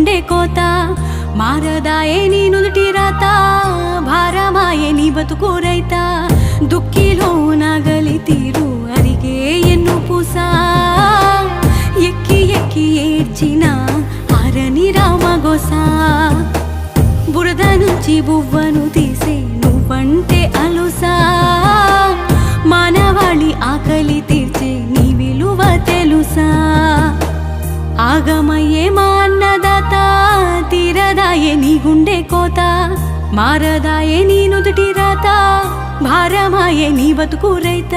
గుండె కోత మారదాయే నీ నుదుటి రాత భారమాయే నీ బతుకు రైత దుఃఖిలో నగలి తీరు అరిగే ఎన్ను పూసా ఎక్కి ఎక్కి ఏడ్చిన ఆరని రామగోసా బురద నుంచి బువ్వను తీసే నువ్వంటే అలుసా మానవాళి ఆకలి తీర్చే నీ విలువ తెలుసా ఆగమయ్యే మా అన్నదాత తీరదాయే నీ గుండె కోత మారదాయే నీ నుదుటి రాత భారమాయే నీ బతుకు రైత